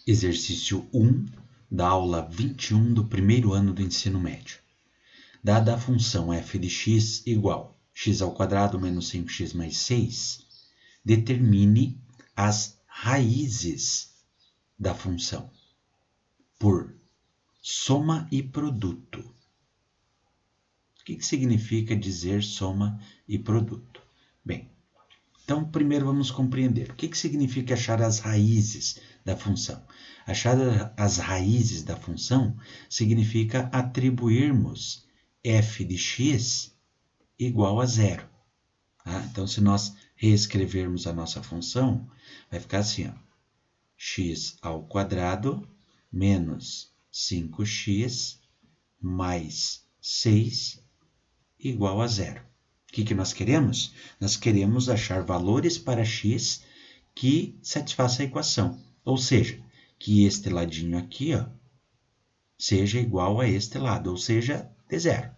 Exercício 1 da aula 21 do primeiro ano do ensino médio. Dada a função f de x igual x² menos 5x mais 6, determine as raízes da função por soma e produto. O que significa dizer soma e produto? Bem, então primeiro vamos compreender o que significa achar as raízes da função. Achar as raízes da função significa atribuirmos f de x igual a zero. Tá? Então, se nós reescrevermos a nossa função, vai ficar assim, ó, x² menos 5x mais 6 igual a zero. O que nós queremos? Nós queremos achar valores para x que satisfaçam a equação. Ou seja, que este ladinho aqui, ó, seja igual a este lado, ou seja, de zero.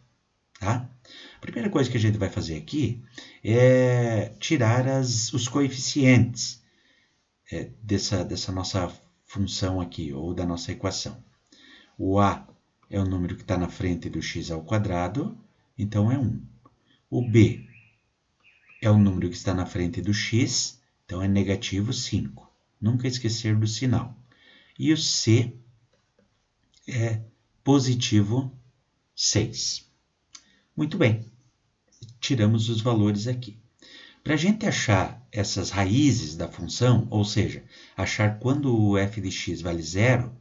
Tá? A primeira coisa que a gente vai fazer aqui é tirar os coeficientes dessa nossa função aqui, ou da nossa equação. O a é o número que está na frente do x², então é 1. O b é o número que está na frente do x, então é negativo 5. Nunca esquecer do sinal. E o c é positivo 6. Muito bem, tiramos os valores aqui. Para a gente achar essas raízes da função, ou seja, achar quando o f de x vale zero,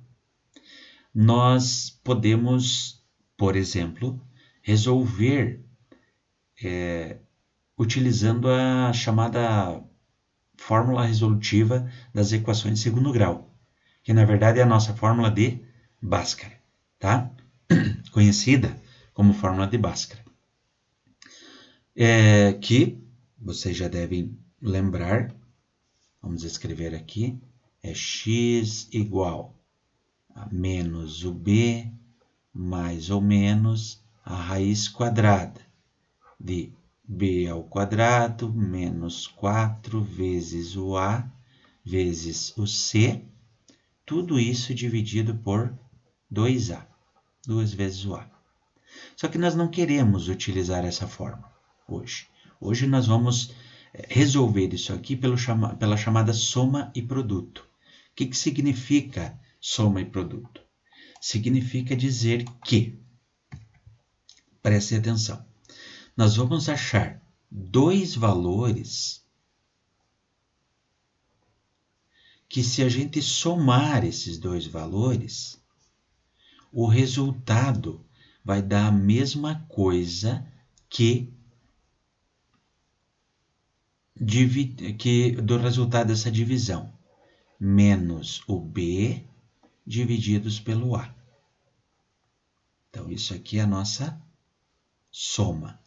nós podemos, por exemplo, resolver utilizando a chamada fórmula resolutiva das equações de segundo grau, que na verdade é a nossa fórmula de Bhaskara, tá? Conhecida como fórmula de Bhaskara. Que vocês já devem lembrar, vamos escrever aqui, é x igual a menos o b mais ou menos a raiz quadrada de b² menos 4 vezes o a vezes o c, tudo isso dividido por 2a, 2 vezes o a. Só que nós não queremos utilizar essa fórmula hoje. Hoje nós vamos resolver isso aqui pela chamada soma e produto. O que significa soma e produto? Significa dizer que, preste atenção, nós vamos achar dois valores que, se a gente somar esses dois valores, o resultado vai dar a mesma coisa que do resultado dessa divisão, menos o b divididos pelo a. Então, isso aqui é a nossa soma.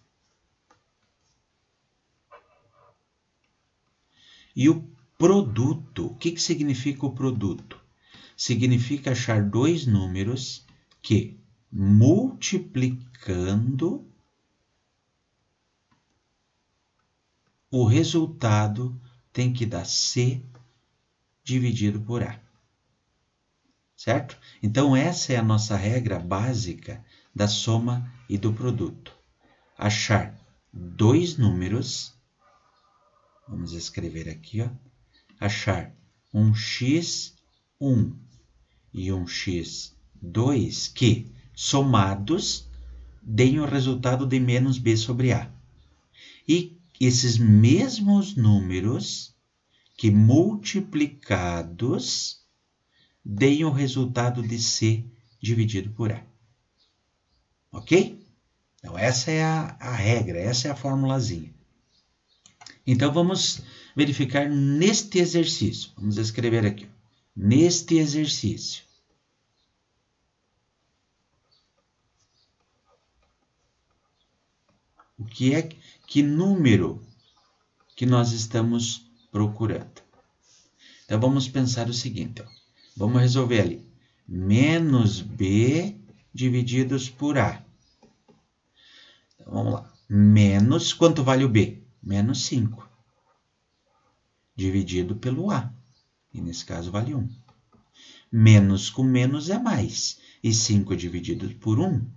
E o produto, o que significa o produto? Significa achar dois números que, multiplicando, o resultado tem que dar c dividido por a. Certo? Então, essa é a nossa regra básica da soma e do produto. Achar dois números, vamos escrever aqui, ó, achar um x1 e um x2 que, somados, deem o resultado de menos b sobre a. E esses mesmos números que, multiplicados, deem o resultado de c dividido por a. Ok? Então, essa é a regra, essa é a formulazinha. Então, vamos verificar neste exercício. Vamos escrever aqui. Neste exercício. O que número que nós estamos procurando? Então, vamos pensar o seguinte. Ó. Vamos resolver ali. Menos b divididos por a. Então, vamos lá. Menos, quanto vale o b? Menos 5. Dividido pelo a. E nesse caso vale 1. Menos com menos é mais. E 5 dividido por 1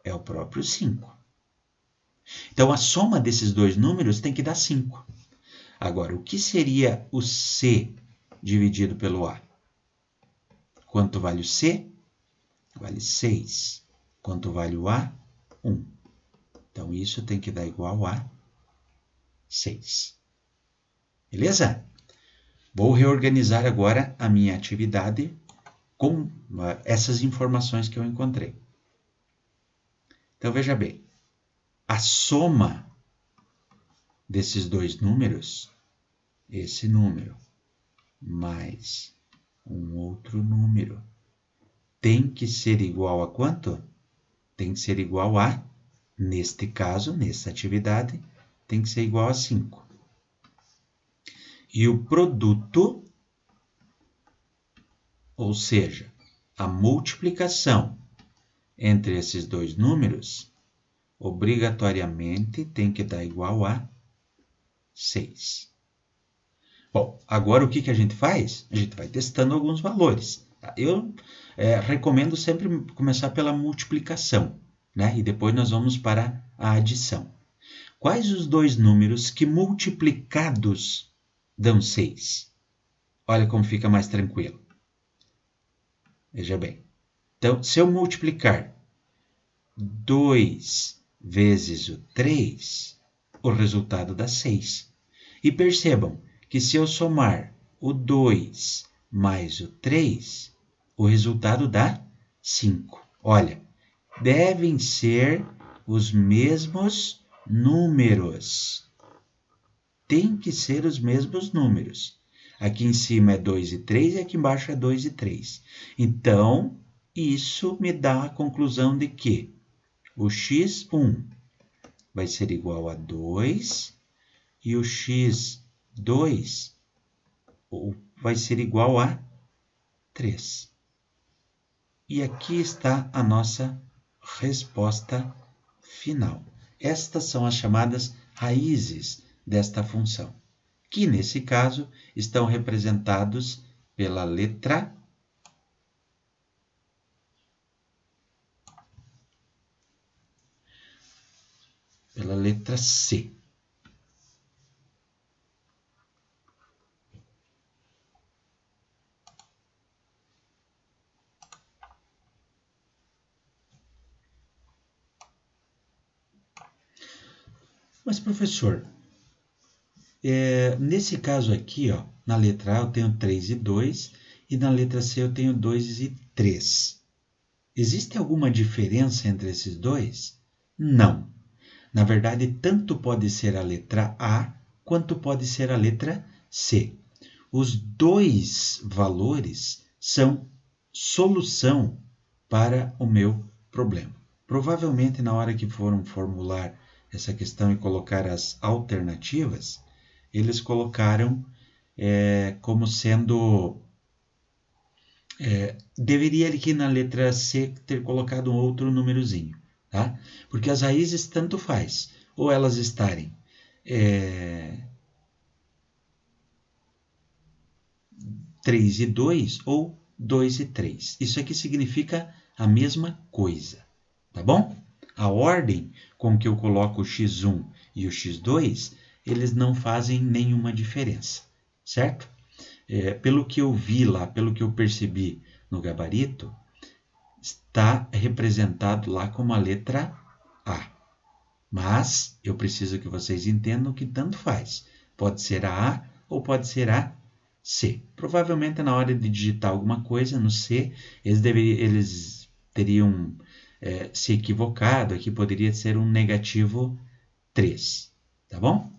é o próprio 5. Então, a soma desses dois números tem que dar 5. Agora, o que seria o C dividido pelo A? Quanto vale o C? Vale 6. Quanto vale o A? 1. Então, isso tem que dar igual a 6. Beleza? Vou reorganizar agora a minha atividade com essas informações que eu encontrei. Então, veja bem. A soma desses dois números, esse número mais um outro número, tem que ser igual a quanto? Tem que ser igual a, neste caso, nessa atividade, tem que ser igual a 5. E o produto, ou seja, a multiplicação entre esses dois números, obrigatoriamente tem que dar igual a 6. Bom, agora o que a gente faz? A gente vai testando alguns valores. Tá? Eu recomendo sempre começar pela multiplicação, né? E depois nós vamos para a adição. Quais os dois números que multiplicados dão 6? Olha como fica mais tranquilo. Veja bem. Então, se eu multiplicar 2 vezes o 3, o resultado dá 6. E percebam que se eu somar o 2 mais o 3, o resultado dá 5. Olha, devem ser os mesmos números. Tem que ser os mesmos números. Aqui em cima é 2 e 3 e aqui embaixo é 2 e 3. Então, isso me dá a conclusão de que o x1 vai ser igual a 2 e o x2 vai ser igual a 3. E aqui está a nossa resposta final. Estas são as chamadas raízes desta função, que nesse caso estão representados pela letra C. Mas, professor, nesse caso aqui, ó, na letra A eu tenho 3 e 2 e na letra C eu tenho 2 e 3. Existe alguma diferença entre esses dois? Não. Na verdade, tanto pode ser a letra A quanto pode ser a letra C. Os dois valores são solução para o meu problema. Provavelmente, na hora que foram formular essa questão e colocar as alternativas, eles colocaram como sendo... deveria aqui na letra C ter colocado um outro númerozinho, tá? Porque as raízes tanto faz, ou elas estarem 3 e 2 ou 2 e 3. Isso aqui significa a mesma coisa, tá bom? A ordem com que eu coloco o x1 e o x2, eles não fazem nenhuma diferença, certo? Pelo que eu vi lá, pelo que eu percebi no gabarito, está representado lá como a letra A. Mas eu preciso que vocês entendam que tanto faz. Pode ser a A ou pode ser a C. Provavelmente na hora de digitar alguma coisa no C, eles teriam se equivocado. Aqui poderia ser um negativo 3. Tá bom?